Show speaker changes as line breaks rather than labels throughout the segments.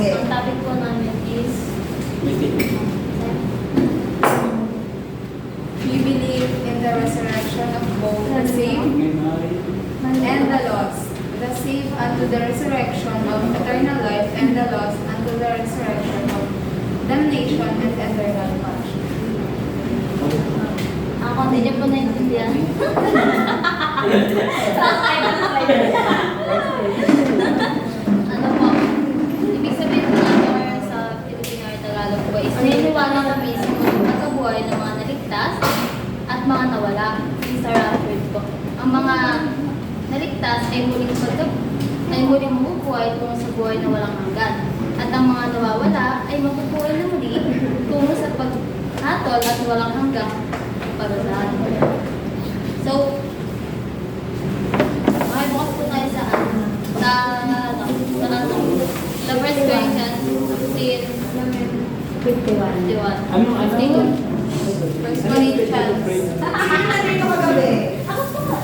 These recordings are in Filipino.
Sige.
Ang topic po namin is
We believe in the resurrection of both the saved and the lost, the saved unto the resurrection of eternal life, and the lost unto the resurrection of damnation and eternal punishment.
Ako, hindi niyo po naintindihan. Ano po? Ibig sabihin po natin sa Filipino or Tagalog po is naniniwala kami sa muling pagkabuhay ng mga naligtas at mga nawala. These are our words po. Ang mga naligtas ay muling mabubuhay tungo sa buhay na walang hanggan. At ang mga nawawala ay mabubuhay na muli tungo sa paghatol at walang hanggang parusahan. So, bukas po tayo sa the first Corinthians 15, 51.
Ano?
First Corinthians.
Ano ka gabi?
Ako po.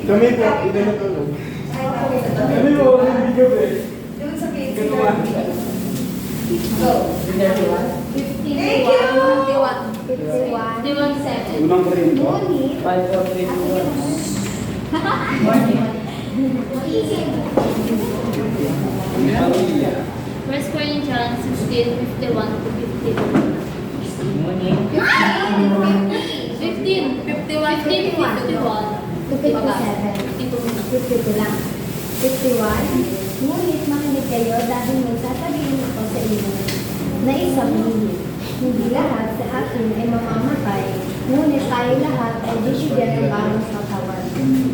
Kami po, ito na tulog. Kami po, hindi gabi.
Doon sa page.
Katuwa.
Go.
51.
51:7.
Unang rin po.
Ngunit,
First Corinthians 16:51-52.
52 lang. 51. Ngunit makinig kayo dahil may sasabihin ako sa inyo na isang hindi lahat sa atin ay mamamatay, ngunit tayo lahat ay bibigyan ng bagong katawan.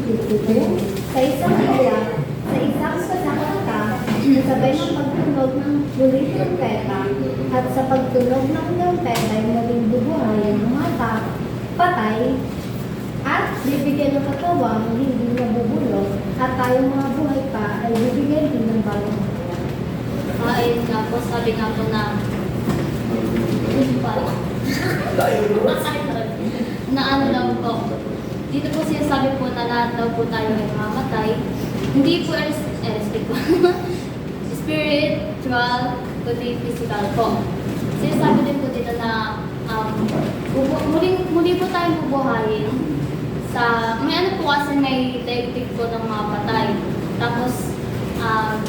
52. Sa isang iyak, sa isang pasakata, sabay ng pagtunog ng huling trumpeta, at sa pagtunog ng trumpeta ay naging bubuhay ang mga patay, at bibigyan ng katawang hindi nabubulok, at tayong mga buhay pa ay bibigyan din ng bagong katawan.
Ayun nga po, sabi nga po na na ano lang po. Dito po sinasabi po na lahat daw po tayo ay mamamatay. Hindi po spiritual, kundi physical po. Sinasabi din po dito na muli po tayong bubuhayin sa, may ano po kasi may daigdig po ng mga patay. Tapos,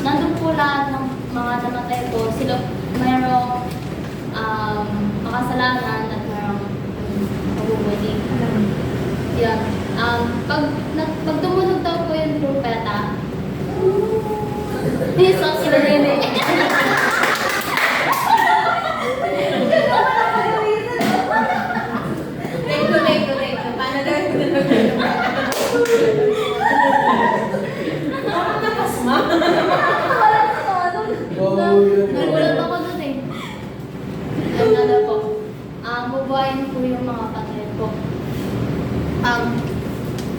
nandun po lahat ng mga namatay po, sila mayroong makasalanan at mayroong mabubuhay. Yan. Pag tumunog daw po yung trumpeta, so sila nene.
Teko. Paano daw yung
Nagulat ako dun eh. Ano po, bubuhayin po yung mga patay po.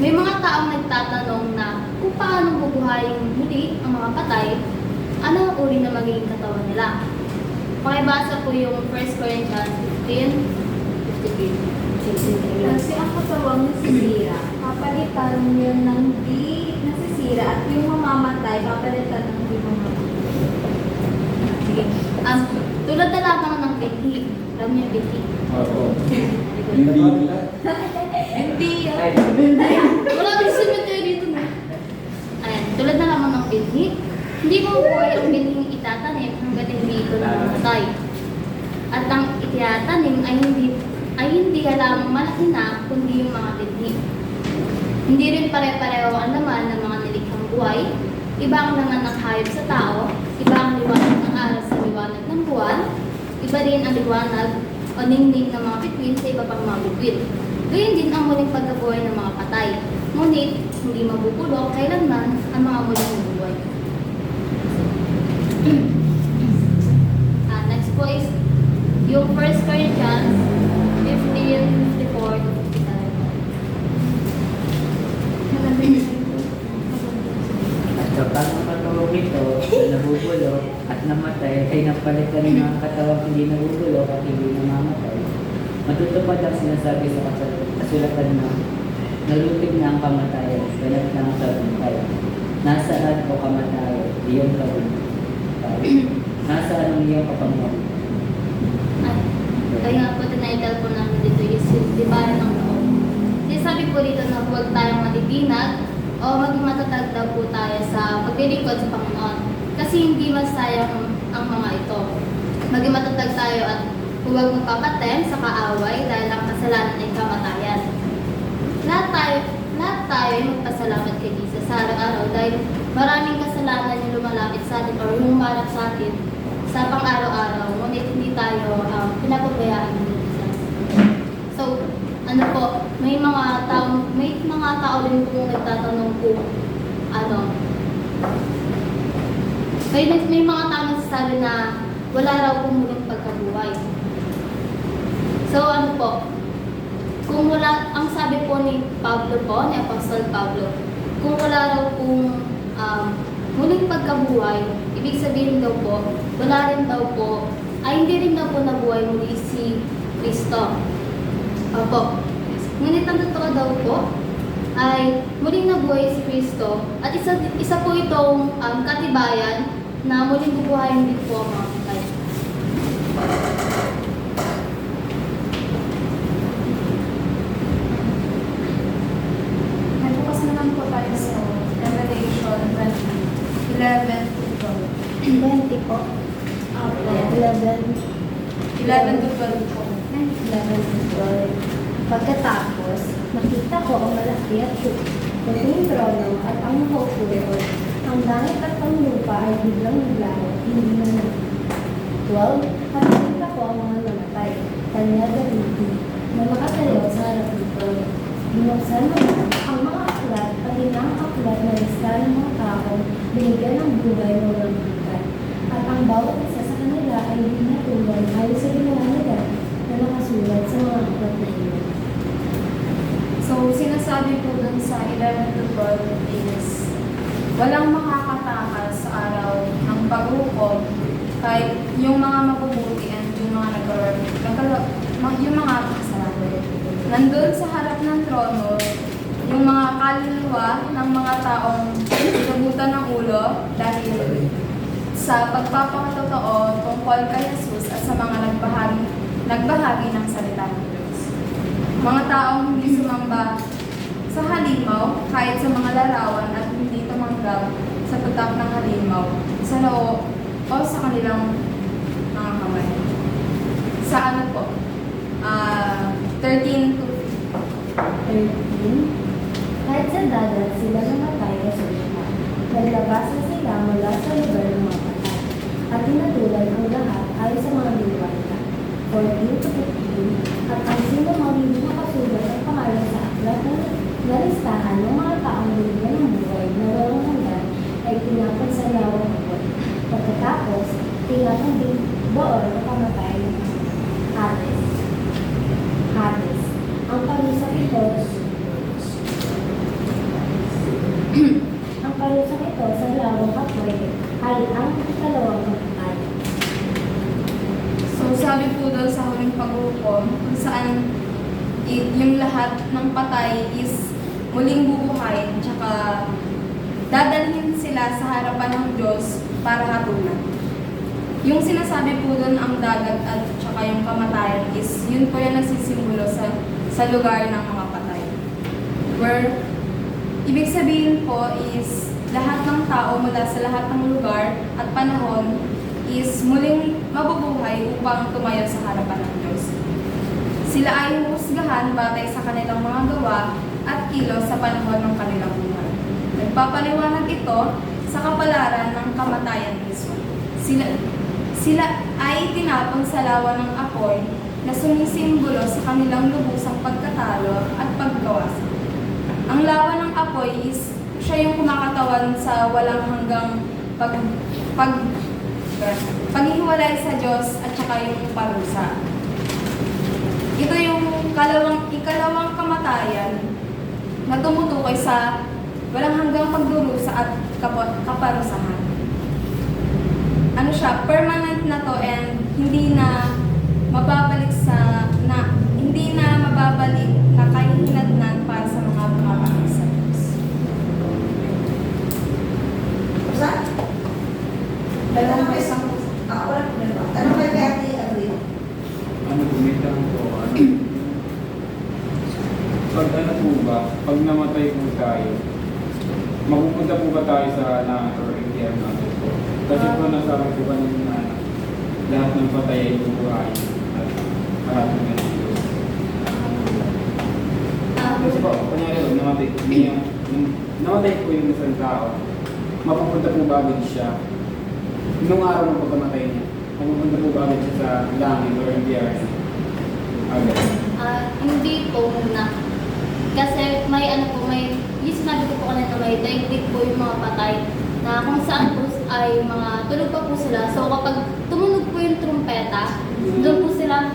May mga taong nagtatanong na kung paano bubuhayin muli ang mga patay, ano ang uri na magiging katawan nila. Pakibasa po yung 1 Corinthians 15:53.
Kasi ang katawang nasisira, papalitan yun ng di nasisira, at yung mamamatay, papalitan ng di mamamatay.
Sige. Tulad na lamang ng binhi. Alam niyo yung binhi?
Oo. Hindi.
Hindi yan.
Wala kang cemetery dito na. Ayan, tulad na lamang ng binhi. Hindi mabubuhay ang binhing itatanim hanggat hindi ito namamatay. At ang itatanim ay hindi lamang malaki na, kundi yung mga binhi. Hindi rin pare-pareho ang laman ng mga nilikhang buhay. Iba ang laman ng hayop sa tao, iba ang liwanag ng araw sa liwanag ng buwan, iba rin ang liwanag o ningning ng mga bituin sa iba pang mga bituin. Gayun din ang muling pagkabuhay ng mga patay. Ngunit, hindi mabubulok kailanman ang mga muling mabubuhay. Next po is yung 1 Corinthians 15:54-55.
At kapag patulog ito na nabubulok at namatay ay napalitan ng mga katawang hindi nabubulok at hindi namamatay, matutupad ang sinasabi sa kasulatan na nalutig na ang kamatayan, ganap na ang tagumpay. Nasaan o kamatayan, iyong kabuntay. Nasaan ang iyong kapangyarihan?
At kaya po tinitle po namin dito is yung tibayan ng loob. Kasi sabi po dito na huwag tayong matitinag o maging matatag daw po tayo sa paglilingkod sa Panginoon. Kasi hindi masayang ang mga ito. Maging matatag tayo at huwag magpapatem sa kaaway dahil ang kasalanan ay kamatayan. Lahat tayo ay magpasalamat kay Jesus sa araw-araw dahil maraming kasalanan yung lumalapit sa atin o humarap sa atin sa pang-araw-araw, ngunit hindi tayo pinapabayaan ng Jesus. So, ano po, may mga tao din po nagtatanong kung may mga tao nagsasabi na wala raw pong muling pagkabuhay. So, ano po, kung wala, ang sabi po ni Pablo po, ni Apostle Pablo, kung wala raw pong muling pagkabuhay, ibig sabihin daw po, wala rin daw po, hindi rin daw po nabuhay muli si Kristo. Opo. Ngunit ang totoo daw po, ay muling nabuhay si Kristo at isa po itong katibayan na muling bubuhayin din po ang mga patay.
Nagbukas naman po tayo sa Revelation 11 to
20 po. 11
12. 11 to 12 po.
11 to 12. Pagkatapos, nakita ko ang malaki at puting trono at ang nakaupo doon. Ang langit at ang lupa ay biglang naglaho, hindi na naglaho. 12. At nakita ko ang mga namatay, kanya gamitin, na nakatayo sa harap ng trono. Binuksan naman ang mga aklat, pati na ang aklat na lista ng mga taong binigyan ng buhay ng lambutan. At ang bawat isa sa kanila ay binatulan ayon sa ginawa nila na nakasulat sa mga aklat na iyon.
So, sinasabi po dun sa 11 to 12 is, walang makakatakas sa araw ng paghukom kahit yung mga mabubuti at yung mga yung mga kasalanan. Nandun sa harap ng trono, yung mga kaluluwa ng mga taong inabutan ng ulo dahil sa pagpapakatotoo tungkol kay Jesus at sa mga nagbahagi ng salita ng Diyos. Mga taong hindi sumamba sa halimaw kahit sa mga larawan at hindi tumanggap sa tutak ng halimaw sa noo o sa kanilang mga kamay. Sa ano po? 13 to
13. Kahit sa dagat sila namatay sa lupa. Naglabasan sila mula sa lugar ng mga patay. At tinatulan ang lahat ayon sa mga diwata. 14 to 15. At ang sino mang hindi makasulat ang pangalan sa aklat na listahan ng mga taong binigyan ng buhay na walang hanggan ay tinapon sa lawang hapon. Pagkatapos, tinapon din doon na kamatay ng Hades. Hades. Ang palusang ito sa lawang apoy ay ang ikalawang pagkain.
So, sabi po daw sa huling paghukom, kung saan yung lahat ng patay is muling bubuhay, tsaka dadalhin sila sa harapan ng Diyos para hatulan. Yung sinasabi po doon ang dagat at tsaka yung kamatayan is yun po yung nagsisimbolo sa lugar ng mga patay. Where, ibig sabihin po is lahat ng tao mula sa lahat ng lugar at panahon is muling mabubuhay upang tumayo sa harapan ng Diyos. Sila ay huhusgahan batay sa kanilang mga gawa at kilos sa panahon ng kanilang buhay. Nagpapaliwanag ito sa kapalaran ng kamatayan mismo. Sila ay tinapon sa lawa ng apoy na sumisimbolo sa kanilang lubusang pagkatalo at pagkawasan. Ang lawa ng apoy is siya yung kumakatawan sa walang hanggang paghihiwalay sa Diyos at saka yung parusa. Ito yung ikalawang kamatayan na tumutukoy sa walang hanggang pagdurusa at kaparusahan. Ano siya, permanent na to and hindi na mababalik na kahihinatnan para sa mga pumapakit sa Diyos.
Saan?
Dalawang isang
Wala problema. Tanong kayo kay Ate Avril.
Ano gumitang po, pag ano po ba, pag namatay po tayo, mapupunta po ba tayo sa langit or impyerno natin po? Kasi po nasabi po kanina na lahat ng patay ay bubuhayin at lahat ng Diyos. Kasi po, kunyari po, namatay po yung isang tao, mapupunta po ba agad siya? Nung araw ng pagkamatay niya, mapupunta po ba agad siya sa langit or impyerno? Agad.
Hindi po muna. Kasi may ano po, yung sinabi ko po kanina, may daigdig po yung mga patay na kung saan po ay mga tulog pa po sila. So kapag tumunog po yung trumpeta, doon po sila,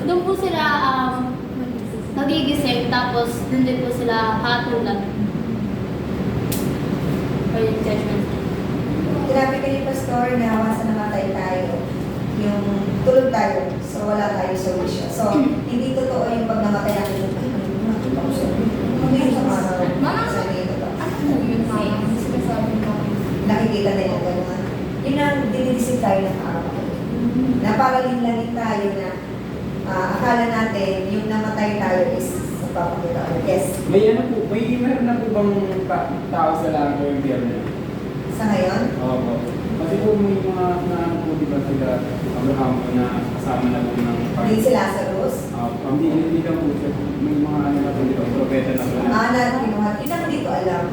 doon po sila nagigising, tapos doon din po sila hatulan. Or yung judgment.
Grabe kayo, Pastor, na once na namatay tayo, yung tulog tayo, so wala tayo sa wisyo. So, hindi totoo yung pag namatay natin yung hindi yung sa araw. Sa hindi totoo.
Ano po yun, ma'am? Ang sinasabi mo?
Nakikita na yung gano'n. Yun ang dinilisip tayo ng araw. Na paralin tayo na akala natin yung namatay tayo is nagpapakita ulit. Yes.
May ano po, meron na po bang tao sa langit or impyerno?
Sa ngayon,
Opo. Kasi po may mga ano po, di ba sila Abraham po na kasama na po ng
hindi si Lazarus.
hindi lang po siya. May mga ano na po, di ba, propeta na po na.
Kinuha. Yun ang hindi ko alam.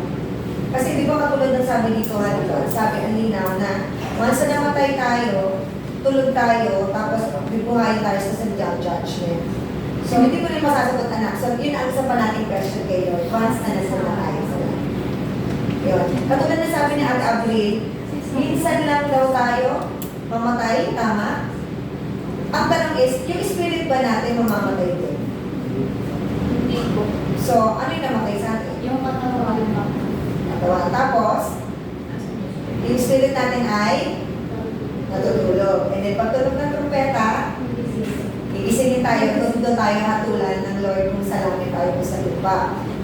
Kasi di ba katulad ng sabi dito nga dito, sabi ang linaw na once na namatay tayo, tulog tayo, tapos bibuhayin tayo sa sadyang judgment. So hindi ko rin masasagot anak. So yun ang isa pa nating question kay Lord. Once na nasa na tayo sa lahat. Yun. Katulad na sabi ni Ate Avril, minsan lang daw tayo mamatay, tama? Ang tanong is, yung spirit ba natin mamamatay din?
Hindi po.
So, ano yung namatay sa atin?
Yung katawan pa.
Katawan. Tapos, yung spirit natin ay natutulog. And then, pagtulog ng trumpeta, iisingin tayo, doon tayo hatulan ng Lord kung sa langit tayo kung sa lupa.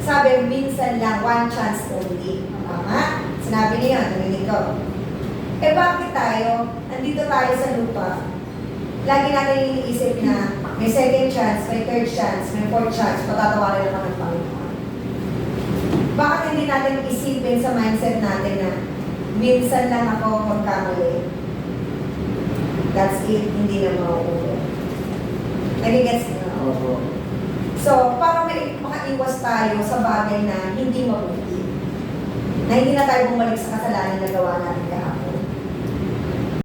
Sabi, minsan lang, one chance only. Tama? Sinabi niya yun, narinig ko. Eh bakit tayo, nandito tayo sa lupa, lagi natin iniisip na may second chance, may third chance, may fourth chance, patatawarin naman ng Panginoon. Bakit hindi natin isipin sa mindset natin na minsan lang ako magkamali? That's it, hindi na mauulit. Nagigets niyo?
Opo.
So, para makaiwas tayo sa bagay na hindi mabuti. Na hindi na tayo bumalik sa kasalanan na gawa natin kahapon.